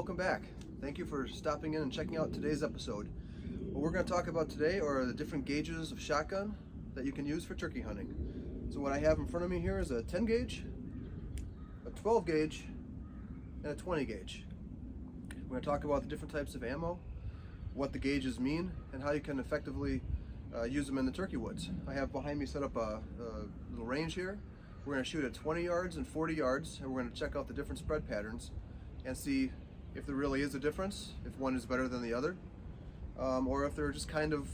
welcome back. Thank you for stopping in and checking out today's episode. What we're going to talk about today are the different gauges of shotgun that you can use for turkey hunting. So what I have in front of me here is a 10 gauge, a 12 gauge, and a 20 gauge. We're going to talk about the different types of ammo, what the gauges mean, and how you can effectively use them in the turkey woods. I have behind me set up a little range here. We're going to shoot at 20 yards and 40 yards, and we're going to check out the different spread patterns and see if there really is a difference, if one is better than the other, or if they're just kind of,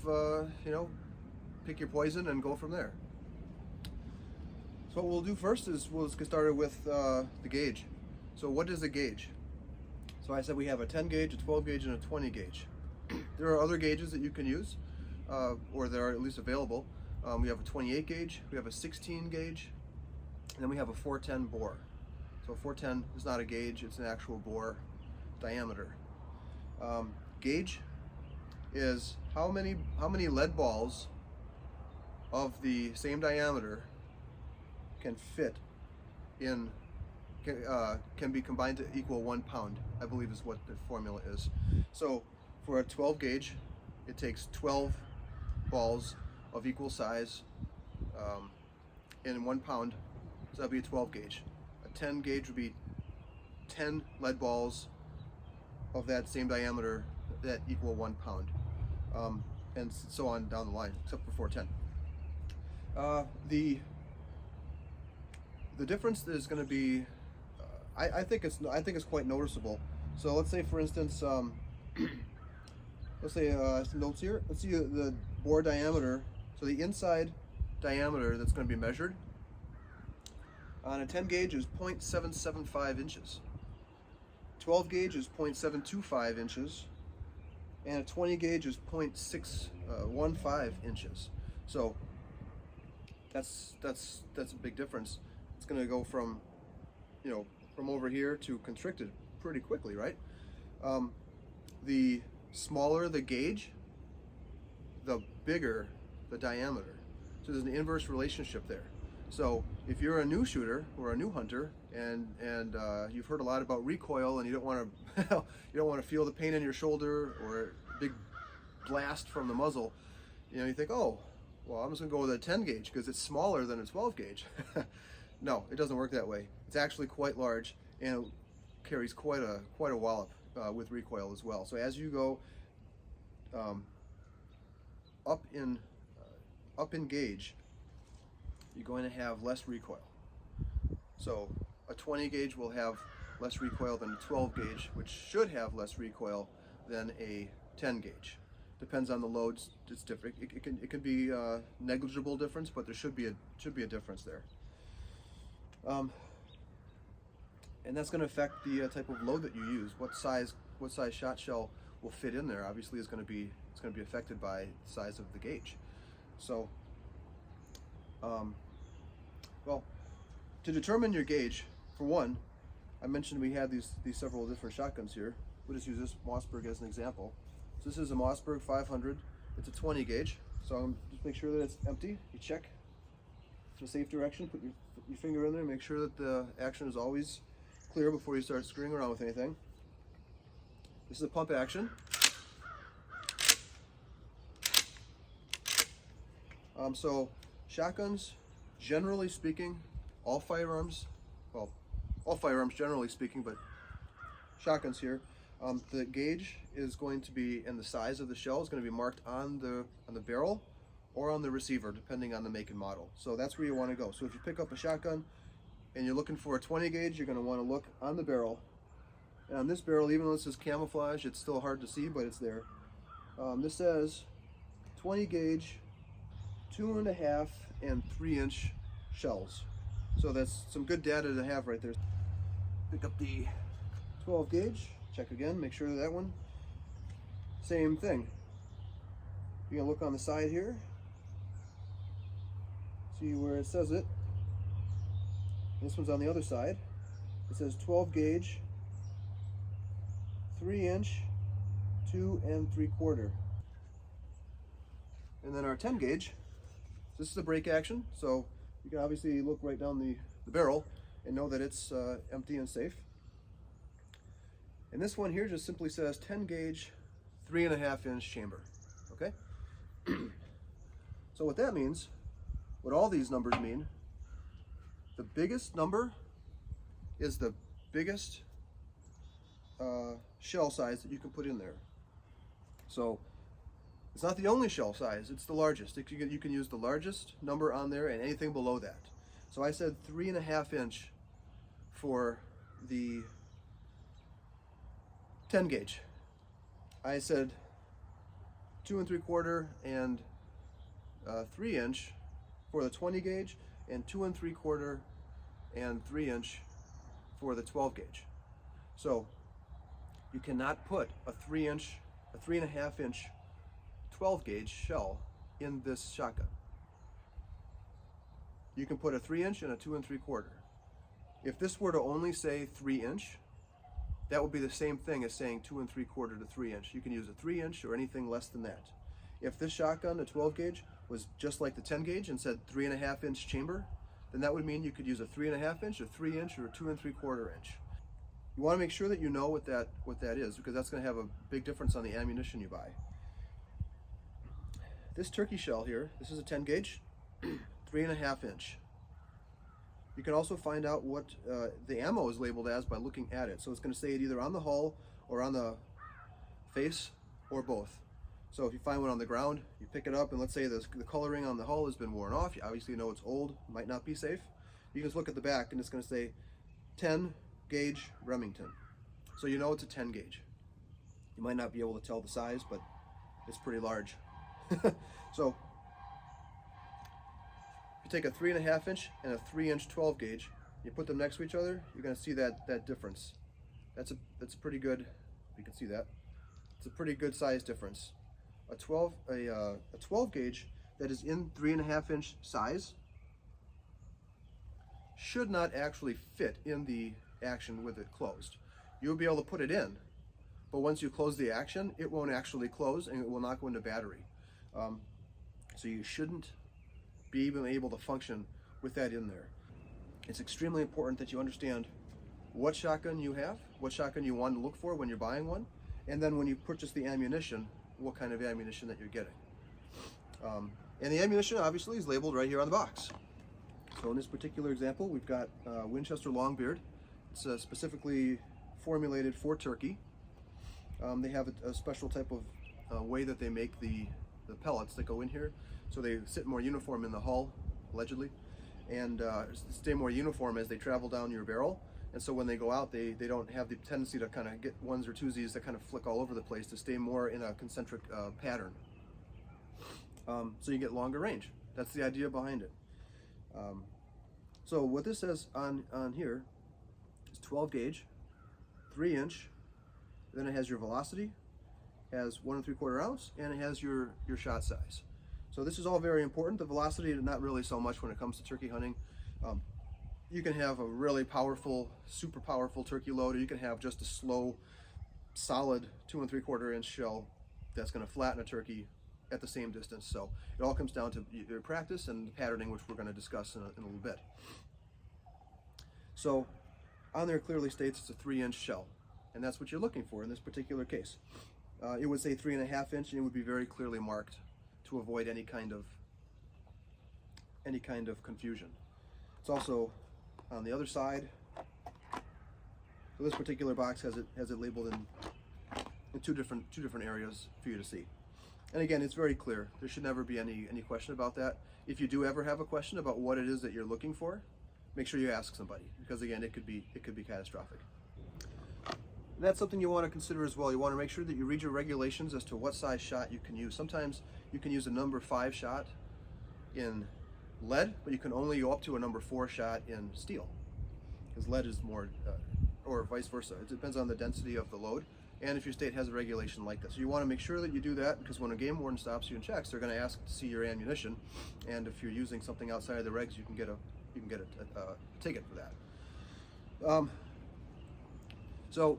pick your poison and go from there. So what we'll do first is we'll get started with the gauge. So what is a gauge? So I said we have a 10 gauge, a 12 gauge, and a 20 gauge. There are other gauges that you can use, or that are at least available. We have a 28 gauge, we have a 16 gauge, and then we have a 410 bore. So 410 is not a gauge, it's an actual bore diameter. Gauge is how many lead balls of the same diameter can fit in, can be combined to equal 1 pound, I believe is what the formula is. So for a 12 gauge, it takes 12 balls of equal size in 1 pound, so that'd be a 12 gauge. A 10 gauge would be 10 lead balls of that same diameter that equal 1 pound, and so on down the line, except for 410. The difference is going to be, I think it's quite noticeable. So let's say, for instance, let's say some notes here. Let's see the bore diameter. So the inside diameter that's going to be measured on a 10 gauge is 0.775 inches. 12 gauge is 0.725 inches, and a 20 gauge is 0.615 inches. So that's a big difference. It's going to go from from over here to constricted pretty quickly, right? The smaller the gauge, the bigger the diameter. So there's an inverse relationship there. So if you're a new shooter or a new hunter and you've heard a lot about recoil and you don't want to feel the pain in your shoulder or a big blast from the muzzle, you think, oh, well, I'm just gonna go with a 10 gauge because it's smaller than a 12 gauge. No, it doesn't work that way. It's actually quite large and it carries quite a wallop with recoil as well. So as you go up in gauge, you're going to have less recoil. So a 20 gauge will have less recoil than a 12 gauge, which should have less recoil than a 10 gauge. Depends on the loads. It's different. It can be a negligible difference, but there should be a difference there. And that's going to affect the type of load that you use. What size shot shell will fit in there? Obviously, it's going to be affected by the size of the gauge. So, well, to determine your gauge, for one, I mentioned we had these several different shotguns here. We'll just use this Mossberg as an example. So this is a Mossberg 500. It's a 20 gauge. So just make sure that it's empty. You check in a safe direction. Put your finger in there. Make sure that the action is always clear before you start screwing around with anything. This is a pump action. So shotguns, generally speaking, all firearms generally speaking, but shotguns here, the gauge is going to be, and the size of the shell is going to be marked on the barrel or on the receiver, depending on the make and model. So that's where you want to go. So if you pick up a shotgun and you're looking for a 20 gauge, you're going to want to look on the barrel. And on this barrel, even though this is camouflage, it's still hard to see, but it's there. This says 20 gauge, 2.5 and 3 inch shells. So that's some good data to have right there. Pick up the 12 gauge, check again, make sure that one, same thing. You're gonna look on the side here, see where it says it. This one's on the other side. It says 12 gauge, 3 inch, 2 3/4. And then our 10 gauge, this is a break action, so you can obviously look right down the barrel and know that it's empty and safe. And this one here just simply says 10 gauge, 3.5 inch chamber, okay? So what that means, what all these numbers mean, the biggest number is the biggest shell size that you can put in there. So it's not the only shell size, it's the largest. You can use the largest number on there and anything below that. So I said 3.5 inch for the 10 gauge. I said 2 3/4 and 3 inch for the 20 gauge, and 2 3/4 and 3 inch for the 12 gauge. So you cannot put a 3.5 inch 12 gauge shell in this shotgun. You can put a 3 inch and a 2 3/4. If this were to only say 3 inch, that would be the same thing as saying 2 3/4 to 3 inch. You can use a 3 inch or anything less than that. If this shotgun, the 12 gauge, was just like the 10 gauge and said 3.5 inch chamber, then that would mean you could use a 3.5 inch, a 3 inch, or a 2 3/4 inch. You want to make sure that you know what that is, because that's going to have a big difference on the ammunition you buy. This turkey shell here, this is a 10 gauge, 3.5 inch. You can also find out what the ammo is labeled as by looking at it. So it's going to say it either on the hull or on the face or both. So if you find one on the ground, you pick it up, and let's say the coloring on the hull has been worn off. You obviously know it's old, might not be safe. You can just look at the back and it's going to say 10 gauge Remington. So you know it's a 10 gauge. You might not be able to tell the size, but it's pretty large. So you take a 3.5 inch and a 3 inch 12 gauge, you put them next to each other, you're going to see that difference. That's pretty good. You can see that. It's a pretty good size difference. A 12 gauge that is in 3.5 inch size should not actually fit in the action with it closed. You'll be able to put it in, but once you close the action, it won't actually close and it will not go into battery. So you shouldn't be even able to function with that in there. It's extremely important that you understand what shotgun you have, what shotgun you want to look for when you're buying one, and then when you purchase the ammunition, what kind of ammunition that you're getting. And the ammunition obviously is labeled right here on the box. So in this particular example, we've got Winchester Longbeard. It's specifically formulated for turkey. They have a special type of way that they make the pellets that go in here, so they sit more uniform in the hull, allegedly, and stay more uniform as they travel down your barrel. And so when they go out, they don't have the tendency to kind of get ones or twosies that kind of flick all over the place, to stay more in a concentric pattern. So you get longer range. That's the idea behind it. So what this says on here is 12 gauge, 3 inch, then it has your velocity, has 1 3/4 ounce, and it has your shot size. So this is all very important. The velocity, not really so much when it comes to turkey hunting. You can have a really powerful, super powerful turkey load, or you can have just a slow, solid 2 3/4 inch shell that's going to flatten a turkey at the same distance. So it all comes down to your practice and the patterning, which we're going to discuss in a little bit. So on there clearly states it's a 3 inch shell, and that's what you're looking for in this particular case. It would say 3.5 inch, and it would be very clearly marked to avoid any kind of confusion. It's also on the other side. So this particular box has it labeled in two different areas for you to see. And again, it's very clear. There should never be any question about that. If you do ever have a question about what it is that you're looking for, make sure you ask somebody, because again, it could be catastrophic. And that's something you want to consider as well. You want to make sure that you read your regulations as to what size shot you can use. Sometimes you can use a number 5 shot in lead, but you can only go up to a number 4 shot in steel, because lead is more, or vice versa. It depends on the density of the load, and if your state has a regulation like that. So you want to make sure that you do that, because when a game warden stops you and checks, they're going to ask to see your ammunition, and if you're using something outside of the regs, you can get a ticket for that. So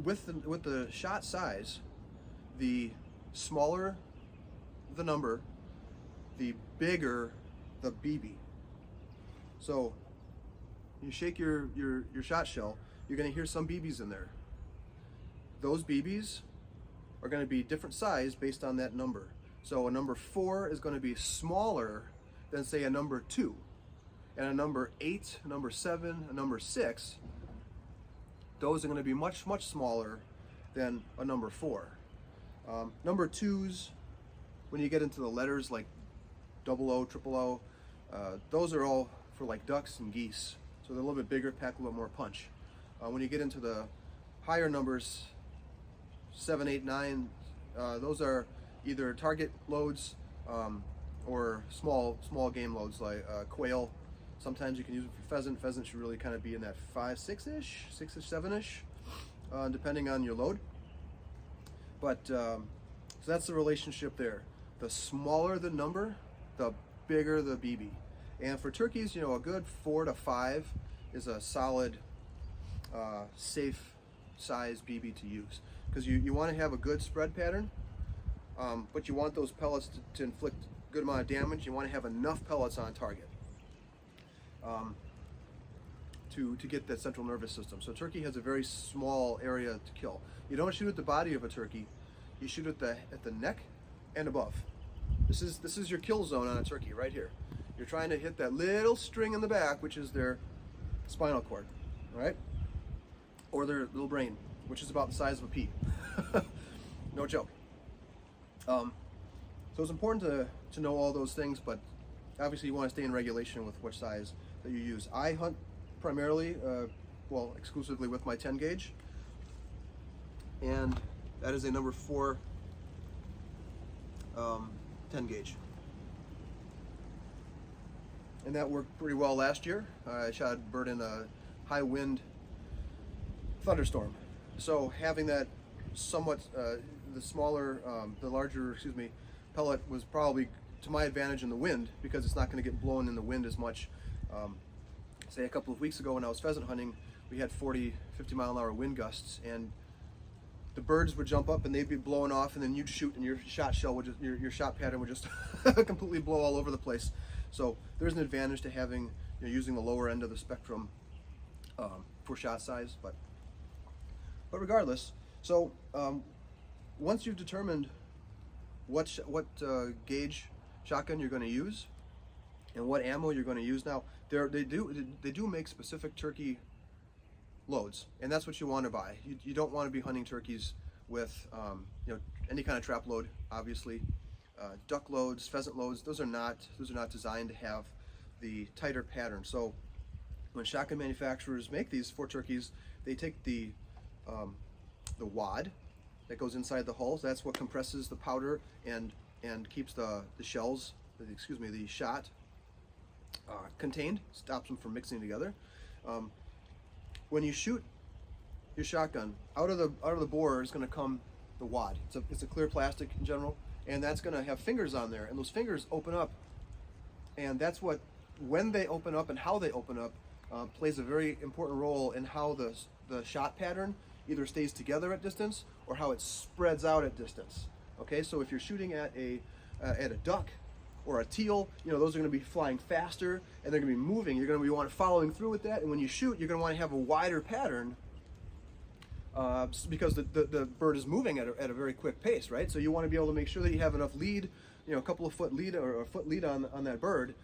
with the shot size, the smaller the number, the bigger the BB. So you shake your shot shell, you're going to hear some BBs in there. those BBs are going to be different size based on that number. So a number 4 is going to be smaller than, say, a number 2. And a number 8, a number 7, a number 6, those are going to be much, much smaller than a number 4. Number 2s, when you get into the letters like 00, 000, those are all for like ducks and geese. So they're a little bit bigger, pack a little more punch. When you get into the higher numbers, 7, 8, 9, those are either target loads or small game loads like quail. Sometimes you can use it for pheasant. Pheasant should really kind of be in that 5, 6-ish, 6-ish, 7-ish, depending on your load. But so that's the relationship there. The smaller the number, the bigger the BB. And for turkeys, a good 4 to 5 is a solid, safe size BB to use, because you want to have a good spread pattern, but you want those pellets to inflict a good amount of damage. You want to have enough pellets on target to get that central nervous system. So turkey has a very small area to kill. You don't shoot at the body of a turkey. You shoot at the neck and above. This is your kill zone on a turkey right here. You're trying to hit that little string in the back, which is their spinal cord, right? Or their little brain, which is about the size of a pea. No joke. So it's important to know all those things, but obviously you want to stay in regulation with which size that you use. I hunt primarily, exclusively with my 10 gauge, and that is a number 4 10 gauge. And that worked pretty well last year. I shot a bird in a high wind thunderstorm. So having that somewhat, the larger pellet was probably to my advantage in the wind, because it's not going to get blown in the wind as much. Say a couple of weeks ago when I was pheasant hunting, we had 40, 50 mile an hour wind gusts, and the birds would jump up and they'd be blowing off, and then you'd shoot and your shot shell would just, your shot pattern would just completely blow all over the place. So there's an advantage to having, using the lower end of the spectrum for shot size, but regardless. So once you've determined what gauge shotgun you're going to use and what ammo you're going to use, now they do make specific turkey loads, and that's what you want to buy. You don't want to be hunting turkeys with any kind of trap load, obviously. Duck loads, pheasant loads, those are not designed to have the tighter pattern. So when shotgun manufacturers make these for turkeys, they take the wad that goes inside the hull. So that's what compresses the powder and keeps the shells, the shot contained, stops them from mixing together. When you shoot your shotgun, out of the bore is going to come the wad. It's a clear plastic in general, and that's going to have fingers on there, and those fingers open up, and that's when they open up and how they open up plays a very important role in how the shot pattern either stays together at distance or how it spreads out at distance. Okay, so if you're shooting at a duck or a teal, those are going to be flying faster and they're going to be moving. You're going to be following through with that, and when you shoot, you're going to want to have a wider pattern because the bird is moving at a very quick pace, right? So you want to be able to make sure that you have enough lead, a couple of foot lead or a foot lead on that bird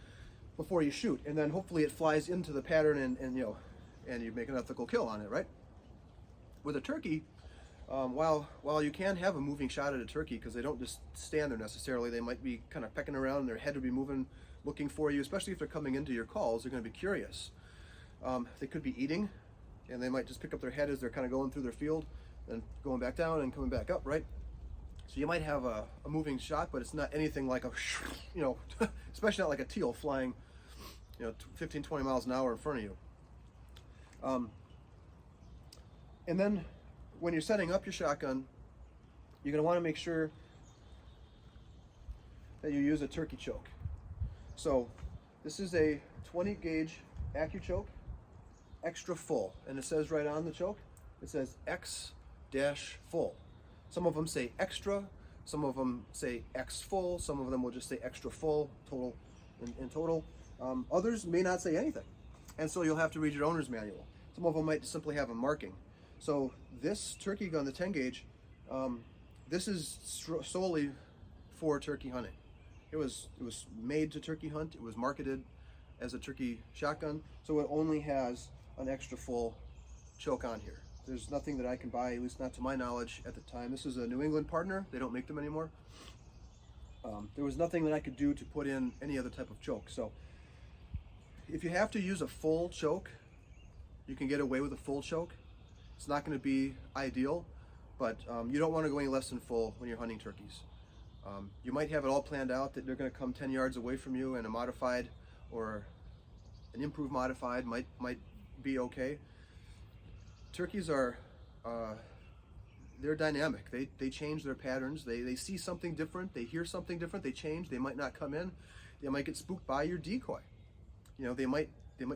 before you shoot, and then hopefully it flies into the pattern and you make an ethical kill on it, right? With a turkey, while you can have a moving shot at a turkey, because they don't just stand there necessarily, they might be kind of pecking around, and their head would be moving, looking for you, especially if they're coming into your calls. They're going to be curious. They could be eating, and they might just pick up their head as they're kind of going through their field, then going back down and coming back up, right? So you might have a moving shot, but it's not anything like especially not like a teal flying, 15, 20 miles an hour in front of you. And then when you're setting up your shotgun, you're going to want to make sure that you use a turkey choke. So this is a 20 gauge AccuChoke, extra full, and it says right on the choke, it says X-full. Some of them say extra, some of them say X full, some of them will just say extra full total in total. Others may not say anything, and so you'll have to read your owner's manual. Some of them might simply have a marking. So this turkey gun, the 10 gauge, this is solely for turkey hunting. It was made to turkey hunt. It was marketed as a turkey shotgun, so it only has an extra full choke on here. There's nothing that I can buy, at least not to my knowledge at the time. This is a New England partner. They don't make them anymore. There was nothing that I could do to put in any other type of choke. So if you have to use a full choke, you can get away with a full choke. It's not going to be ideal, but you don't want to go any less than full when you're hunting turkeys. You might have it all planned out that they're going to come 10 yards away from you, and a modified or an improved modified might be okay. Turkeys are they're dynamic. They change their patterns. They see something different. They hear something different. They change. They might not come in. They might get spooked by your decoy. You know, they might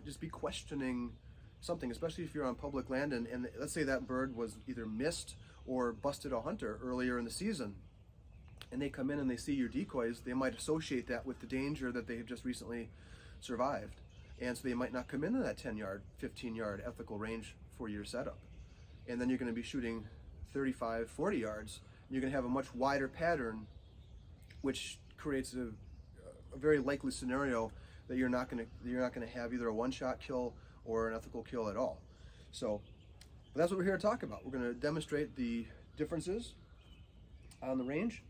just be questioning something, especially if you're on public land and let's say that bird was either missed or busted a hunter earlier in the season, and they come in and they see your decoys. They might associate that with the danger that they have just recently survived, and so they might not come into that 10-yard, 15-yard ethical range for your setup. And then you're going to be shooting 35, 40 yards. You're going to have a much wider pattern, which creates a very likely scenario that you're not going to have either a one-shot kill or an ethical kill at all. So but that's what we're here to talk about. We're going to demonstrate the differences on the range,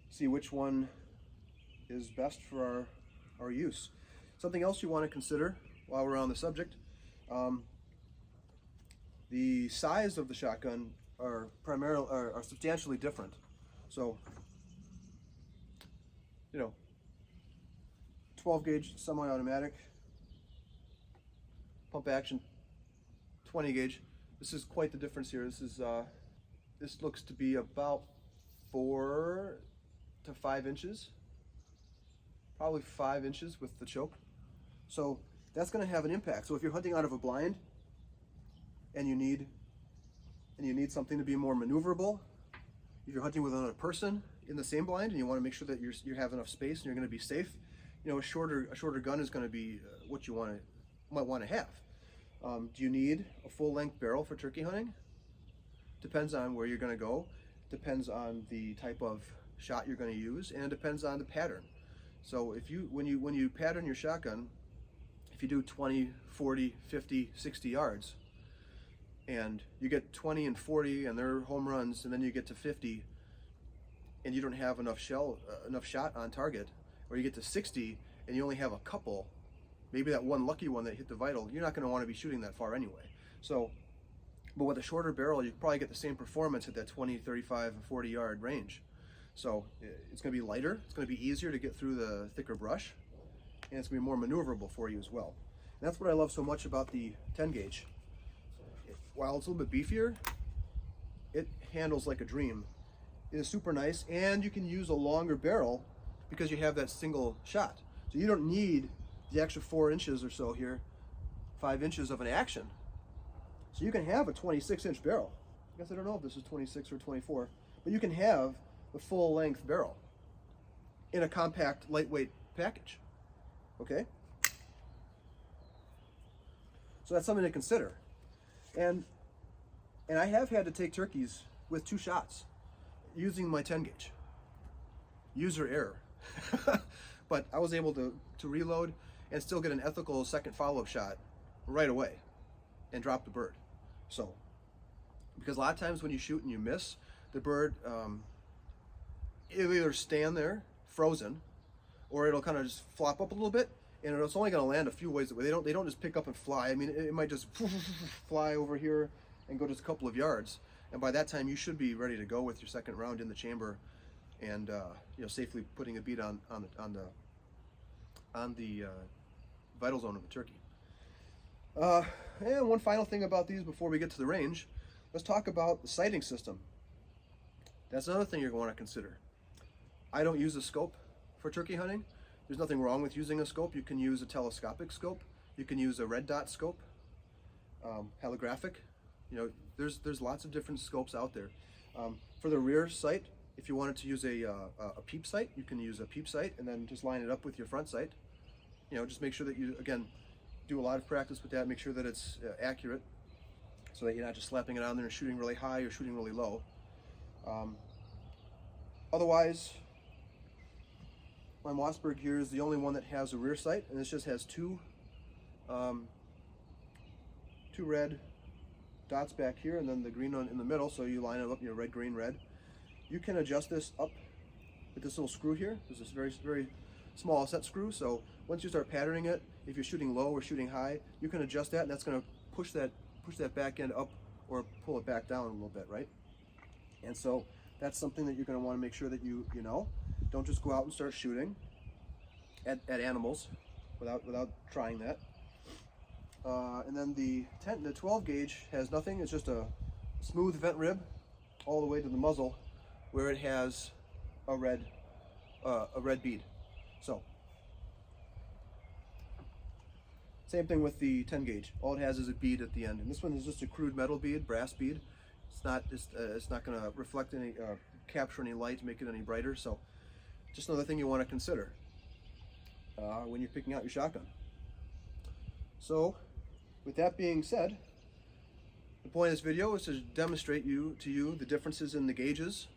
see which one is best for our use. Something else you want to consider while we're on the subject, the size of the shotgun are substantially different. So, 12 gauge semi-automatic, pump action, 20 gauge. This is quite the difference here. This looks to be about 4 to 5 inches, probably 5 inches with the choke. So that's going to have an impact. So if you're hunting out of a blind and you need something to be more maneuverable, if you're hunting with another person in the same blind and you want to make sure that you have enough space and you're going to be safe, a shorter gun is going to be what you might want to have. Do you need a full-length barrel for turkey hunting? Depends on where you're going to go, depends on the type of shot you're going to use, and it depends on the pattern. So when you pattern your shotgun, if you do 20, 40, 50, 60 yards, and you get 20 and 40 and they're home runs, and then you get to 50 and you don't have enough shot on target, or you get to 60 and you only have a couple, maybe that one lucky one that hit the vital, you're not going to want to be shooting that far anyway. So, but with a shorter barrel, you probably get the same performance at that 20, 35, and 40 yard range. So it's going to be lighter, it's going to be easier to get through the thicker brush, and it's going to be more maneuverable for you as well. And that's what I love so much about the 10 gauge. While it's a little bit beefier, it handles like a dream. It is super nice, and you can use a longer barrel because you have that single shot. So you don't need the extra 4 inches or so here, 5 inches of an action. So you can have a 26-inch barrel. I guess I don't know if this is 26 or 24, but you can have the full length barrel in a compact, lightweight package. Okay? So that's something to consider. And I have had to take turkeys with 2 shots using my 10 gauge. User error. But I was able to reload and still get an ethical second follow-up shot right away and drop the bird. So, because a lot of times when you shoot and you miss, the bird, it'll either stand there frozen, or it'll kind of just flop up a little bit, and it's only going to land a few ways away. They don't just pick up and fly. I mean, it might just fly over here and go just a couple of yards, and by that time you should be ready to go with your second round in the chamber, and safely putting a bead on the vital zone of the turkey. And one final thing about these before we get to the range, let's talk about the sighting system. That's another thing you're going to want to consider. I don't use a scope for turkey hunting. There's nothing wrong with using a scope. You can use a telescopic scope. You can use a red dot scope, holographic. There's lots of different scopes out there. For the rear sight, if you wanted to use a peep sight, you can use a peep sight and then just line it up with your front sight. Just make sure that you, again, do a lot of practice with that. Make sure that it's accurate. so that you're not just slapping it on there and shooting really high or shooting really low. Otherwise, my Mossberg here is the only one that has a rear sight, and this just has two red dots back here and then the green one in the middle, so you line it up, red, green, red. You can adjust this up with this little screw here. This is very, very small set screw, so once you start patterning it, if you're shooting low or shooting high, you can adjust that, and that's going to push that back end up or pull it back down a little bit, right? And so that's something that you're going to want to make sure that you know. Don't just go out and start shooting at animals without trying that. And then the 12 gauge has nothing. It's just a smooth vent rib all the way to the muzzle, where it has a red bead. So same thing with the 10 gauge. All it has is a bead at the end, and this one is just a crude metal bead, brass bead. It's not going to reflect any, capture any light, make it any brighter. So just another thing you want to consider when you're picking out your shotgun. So with that being said, the point of this video is to demonstrate to you the differences in the gauges,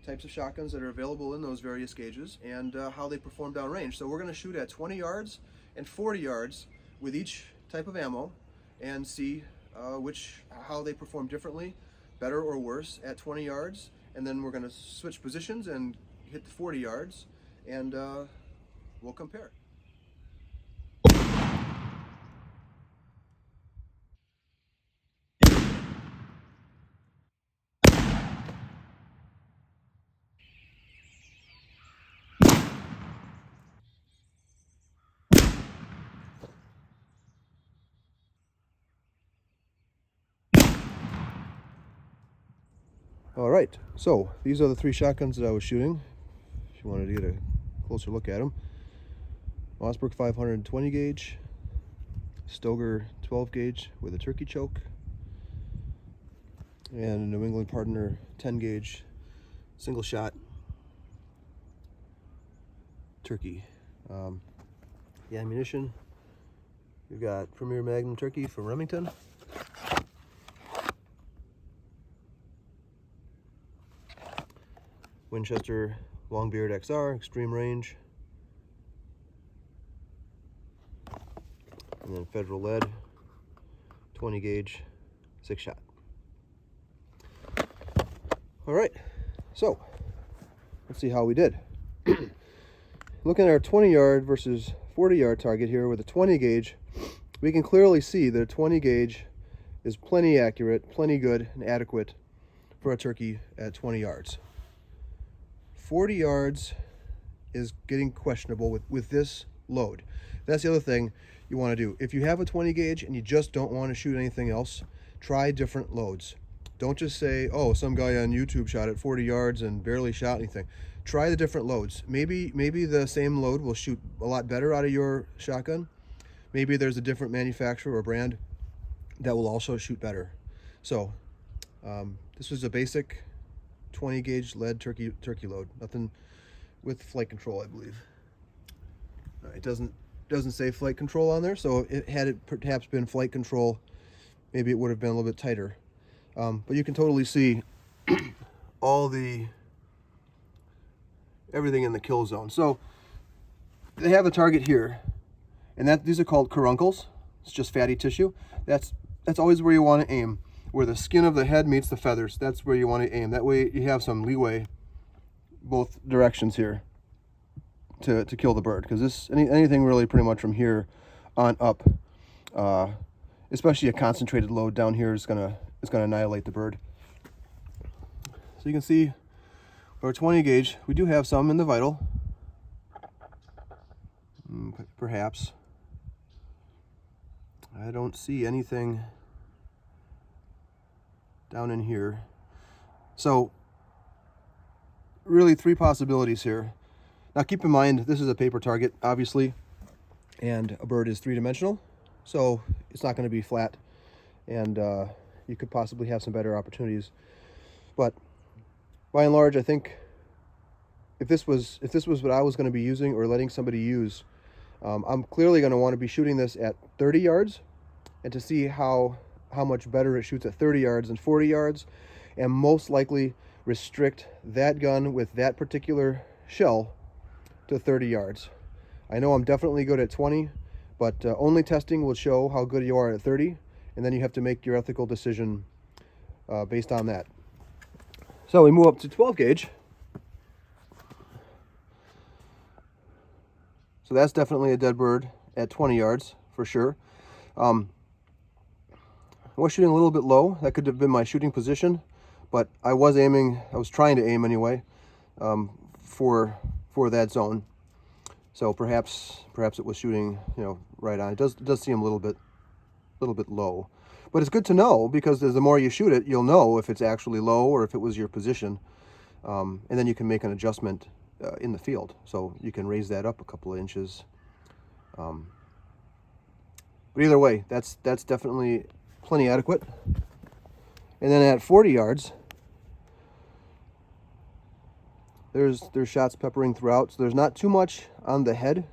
types of shotguns that are available in those various gauges, and how they perform downrange. So we're going to shoot at 20 yards and 40 yards with each type of ammo and see how they perform differently, better or worse at 20 yards, and then we're going to switch positions and hit the 40 yards, and we'll compare. All right, so these are the three shotguns that I was shooting. If you wanted to get a closer look at them: Mossberg 520 gauge, Stoeger 12 gauge with a turkey choke, and a New England Partner 10 gauge single shot turkey. The ammunition, we've got Premier Magnum turkey from Remington. Winchester Longbeard XR, extreme range. And then Federal Lead, 20 gauge, 6-shot. All right, so let's see how we did. Looking at our 20-yard versus 40-yard target here with a 20 gauge, we can clearly see that a 20 gauge is plenty accurate, plenty good, and adequate for a turkey at 20 yards. 40 yards is getting questionable with this load. That's the other thing you want to do. If you have a 20 gauge and you just don't want to shoot anything else, try different loads. Don't just say, oh, some guy on YouTube shot at 40 yards and barely shot anything. Try the different loads. Maybe the same load will shoot a lot better out of your shotgun. Maybe there's a different manufacturer or brand that will also shoot better. So this was a basic 20 gauge lead turkey load. Nothing with flight control, I believe. It doesn't say flight control on there, so had it perhaps been flight control, maybe it would have been a little bit tighter. But you can totally see everything in the kill zone. So they have a target here, and these are called caruncles. It's just fatty tissue. That's always where you want to aim. Where the skin of the head meets the feathers, that's where you want to aim. That way you have some leeway both directions here to kill the bird, because anything really pretty much from here on up, especially a concentrated load down here, is gonna annihilate the bird. So you can see for a 20 gauge, we do have some in the vital, perhaps. I don't see anything down in here. So really 3 possibilities here. Now keep in mind, this is a paper target, obviously, and a bird is 3-dimensional, so it's not going to be flat, and you could possibly have some better opportunities. But by and large, I think if this was what I was going to be using or letting somebody use, I'm clearly going to want to be shooting this at 30 yards, and to see how how much better it shoots at 30 yards than 40 yards, and most likely restrict that gun with that particular shell to 30 yards. I know I'm definitely good at 20, but only testing will show how good you are at 30, and then you have to make your ethical decision based on that. So we move up to 12 gauge. So that's definitely a dead bird at 20 yards for sure. I was shooting a little bit low. That could have been my shooting position, but I was trying to aim anyway for that zone. So perhaps it was shooting, right on. It does seem a little bit low, but it's good to know, because the more you shoot it, you'll know if it's actually low or if it was your position, and then you can make an adjustment in the field. So you can raise that up a couple of inches. But either way, that's definitely plenty adequate. And then at 40 yards, there's shots peppering throughout, so there's not too much on the head.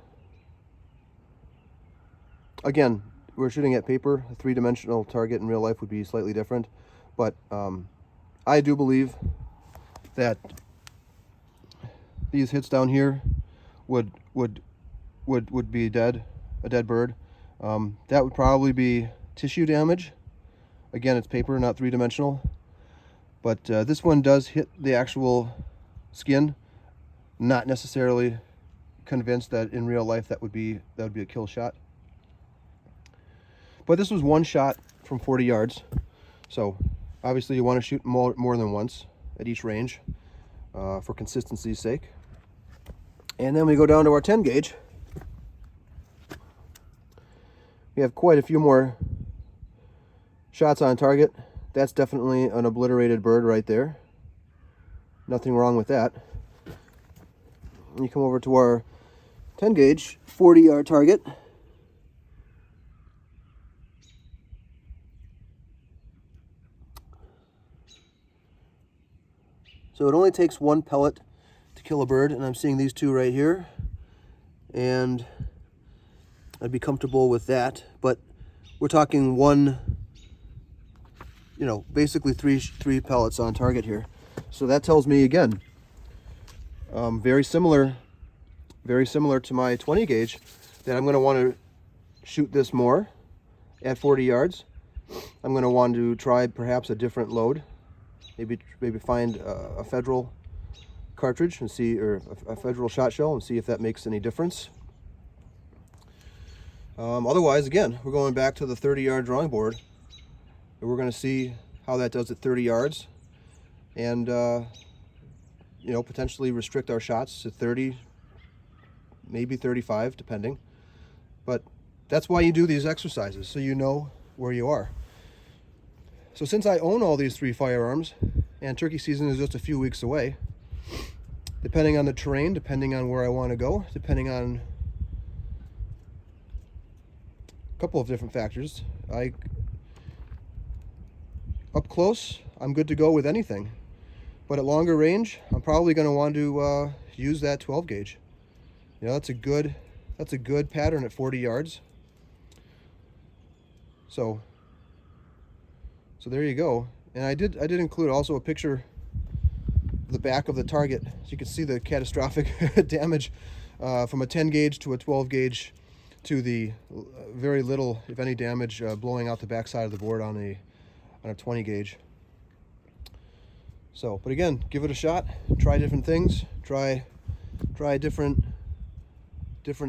Again, we're shooting at paper. A three-dimensional target in real life would be slightly different, but I do believe that these hits down here would be a dead bird. That would probably be tissue damage. Again, it's paper, not three-dimensional, but this one does hit the actual skin. Not necessarily convinced that in real life that would be a kill shot. But this was one shot from 40 yards. So obviously you want to shoot more than once at each range for consistency's sake. And then we go down to our 10 gauge. We have quite a few more shots on target. That's definitely an obliterated bird right there. Nothing wrong with that. And you come over to our 10 gauge 40-yard target. So it only takes one pellet to kill a bird, and I'm seeing these two right here, and I'd be comfortable with that. But we're talking one, basically three pellets on target here. So that tells me, again, very similar to my 20 gauge, that I'm going to want to shoot this more at 40 yards. I'm going to want to try perhaps a different load. Maybe find a Federal cartridge and see, or a Federal shot shell, and see if that makes any difference. Otherwise, again, we're going back to the 30-yard drawing board, and we're going to see how that does at 30 yards, and potentially restrict our shots to 30, maybe 35, depending. But that's why you do these exercises, so you know where you are. So since I own all these three firearms, and turkey season is just a few weeks away, depending on the terrain, depending on where I want to go, depending on a couple of different factors, up close, I'm good to go with anything. But at longer range, I'm probably going to want to use that 12 gauge. That's a good pattern at 40 yards. So there you go. And I did include also a picture of the back of the target, so you can see the catastrophic damage from a 10 gauge to a 12 gauge to the very little, if any, damage blowing out the back side of the board on a 20 gauge. So, but again, give it a shot. Try different things. Try a different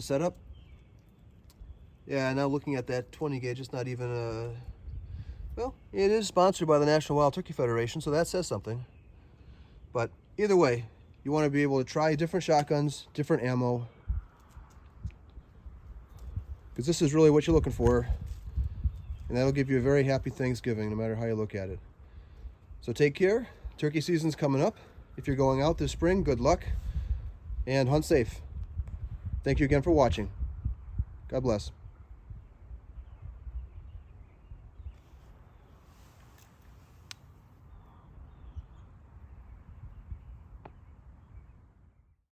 setup. Yeah, now looking at that 20 gauge, it's not even a... Well, it is sponsored by the National Wild Turkey Federation, so that says something. But either way, you want to be able to try different shotguns, different ammo, because this is really what you're looking for, and that'll give you a very happy Thanksgiving, no matter how you look at it. So take care. Turkey season's coming up. If you're going out this spring, good luck, and hunt safe. Thank you again for watching. God bless.